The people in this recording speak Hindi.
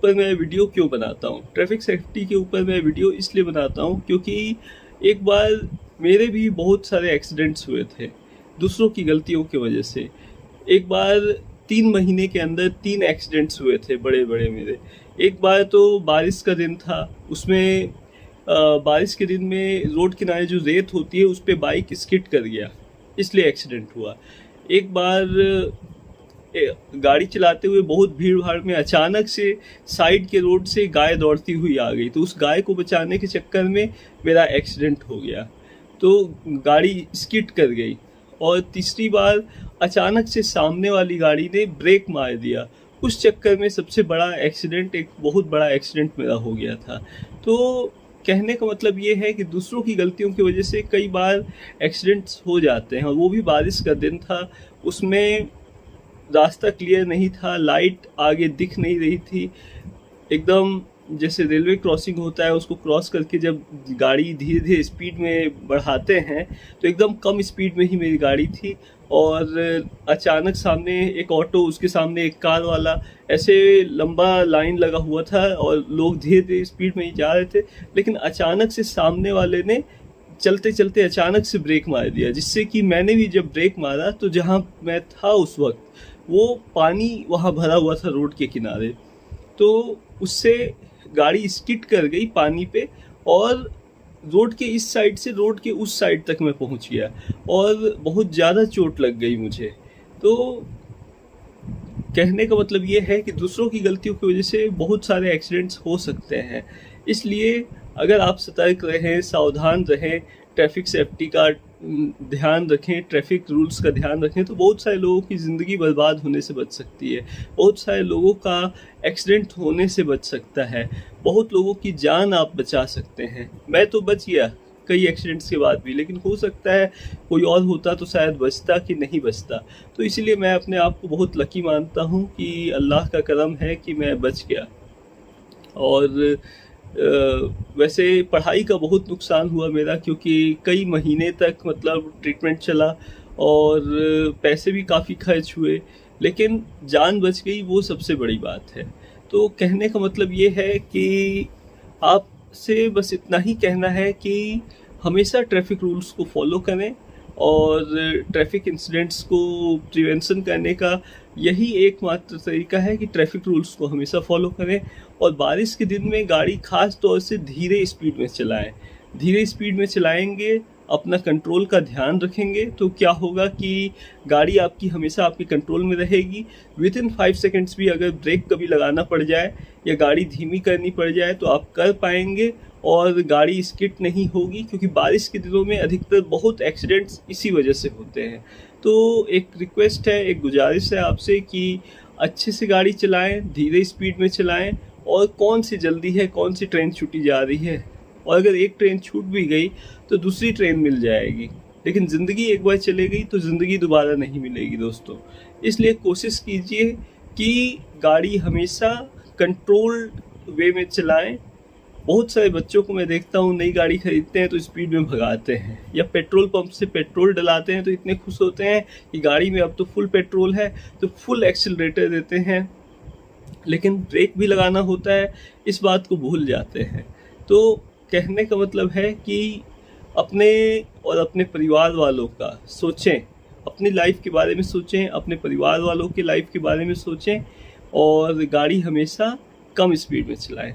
ऊपर मैं वीडियो क्यों बनाता हूँ। ट्रैफिक सेफ्टी के ऊपर मैं वीडियो इसलिए बनाता हूँ क्योंकि एक बार मेरे भी बहुत सारे एक्सीडेंट्स हुए थे दूसरों की गलतियों की वजह से। एक बार 3 महीने के अंदर 3 एक्सीडेंट्स हुए थे बड़े बड़े मेरे। एक बार तो बारिश का दिन था, उसमें बारिश के दिन में रोड किनारे जो रेत होती है उस पर बाइक स्किड कर गया, इसलिए एक्सीडेंट हुआ। एक बार गाड़ी चलाते हुए बहुत भीड़ भाड़ में अचानक से साइड के रोड से गाय दौड़ती हुई आ गई, तो उस गाय को बचाने के चक्कर में मेरा एक्सीडेंट हो गया, तो गाड़ी स्किड कर गई। और तीसरी बार अचानक से सामने वाली गाड़ी ने ब्रेक मार दिया, उस चक्कर में सबसे बड़ा एक्सीडेंट, एक बहुत बड़ा एक्सीडेंट मेरा हो गया था। तो कहने का मतलब ये है कि दूसरों की गलतियों की वजह से कई बार एक्सीडेंट्स हो जाते हैं। और वो भी बारिश का दिन था, उसमें रास्ता क्लियर नहीं था, लाइट आगे दिख नहीं रही थी, एकदम जैसे रेलवे क्रॉसिंग होता है उसको क्रॉस करके जब गाड़ी धीरे धीरे स्पीड में बढ़ाते हैं तो एकदम कम स्पीड में ही मेरी गाड़ी थी। और अचानक सामने एक ऑटो, उसके सामने एक कार वाला, ऐसे लंबा लाइन लगा हुआ था और लोग धीरे धीरे स्पीड में ही जा रहे थे, लेकिन अचानक से सामने वाले ने चलते चलते अचानक से ब्रेक मार दिया, जिससे कि मैंने भी जब ब्रेक मारा तो जहाँ मैं था उस वक्त वो पानी वहाँ भरा हुआ था रोड के किनारे, तो उससे गाड़ी स्किड कर गई पानी पे और रोड के इस साइड से रोड के उस साइड तक मैं पहुँच गया और बहुत ज़्यादा चोट लग गई मुझे। तो कहने का मतलब ये है कि दूसरों की गलतियों की वजह से बहुत सारे एक्सीडेंट्स हो सकते हैं, इसलिए अगर आप सतर्क रहें, सावधान रहें, ट्रैफिक सेफ्टी का ध्यान रखें, ट्रैफिक रूल्स का ध्यान रखें, तो बहुत सारे लोगों की ज़िंदगी बर्बाद होने से बच सकती है, बहुत सारे लोगों का एक्सीडेंट होने से बच सकता है, बहुत लोगों की जान आप बचा सकते हैं। मैं तो बच गया कई एक्सीडेंट्स के बाद भी, लेकिन हो सकता है कोई और होता तो शायद बचता कि नहीं बचता। तो इसीलिए मैं अपने आप को बहुत लकी मानता हूँ कि अल्लाह का करम है कि मैं बच गया। और वैसे पढ़ाई का बहुत नुकसान हुआ मेरा, क्योंकि कई महीने तक मतलब ट्रीटमेंट चला और पैसे भी काफ़ी खर्च हुए, लेकिन जान बच गई, वो सबसे बड़ी बात है। तो कहने का मतलब ये है कि आपसे बस इतना ही कहना है कि हमेशा ट्रैफिक रूल्स को फॉलो करें और ट्रैफिक इंसिडेंट्स को प्रिवेंशन करने का यही एकमात्र तरीका है कि ट्रैफिक रूल्स को हमेशा फॉलो करें। और बारिश के दिन में गाड़ी खास तौर से धीरे स्पीड में चलाएं। धीरे स्पीड में चलाएंगे, अपना कंट्रोल का ध्यान रखेंगे, तो क्या होगा कि गाड़ी आपकी हमेशा आपके कंट्रोल में रहेगी। विद इन 5 सेकेंड्स भी अगर ब्रेक कभी लगाना पड़ जाए या गाड़ी धीमी करनी पड़ जाए तो आप कर पाएंगे और गाड़ी स्किड नहीं होगी, क्योंकि बारिश के दिनों में अधिकतर बहुत एक्सीडेंट्स इसी वजह से होते हैं। तो एक रिक्वेस्ट है, एक गुजारिश है आपसे कि अच्छे से गाड़ी चलाएं, धीरे स्पीड में चलाएं, और कौन सी जल्दी है, कौन सी ट्रेन छूटी जा रही है, और अगर एक ट्रेन छूट भी गई तो दूसरी ट्रेन मिल जाएगी, लेकिन ज़िंदगी एक बार चले गई तो ज़िंदगी दोबारा नहीं मिलेगी दोस्तों। इसलिए कोशिश कीजिए कि गाड़ी हमेशा कंट्रोल्ड वे में चलाएं। बहुत सारे बच्चों को मैं देखता हूँ, नई गाड़ी खरीदते हैं तो स्पीड में भगाते हैं, या पेट्रोल पंप से पेट्रोल डलाते हैं तो इतने खुश होते हैं कि गाड़ी में अब तो फुल पेट्रोल है, तो फुल एक्सीलरेटर देते हैं, लेकिन ब्रेक भी लगाना होता है, इस बात को भूल जाते हैं। तो कहने का मतलब है कि अपने और अपने परिवार वालों का सोचें, अपनी लाइफ के बारे में सोचें, अपने परिवार वालों के लाइफ के बारे में सोचें, और गाड़ी हमेशा कम स्पीड में चलाएं।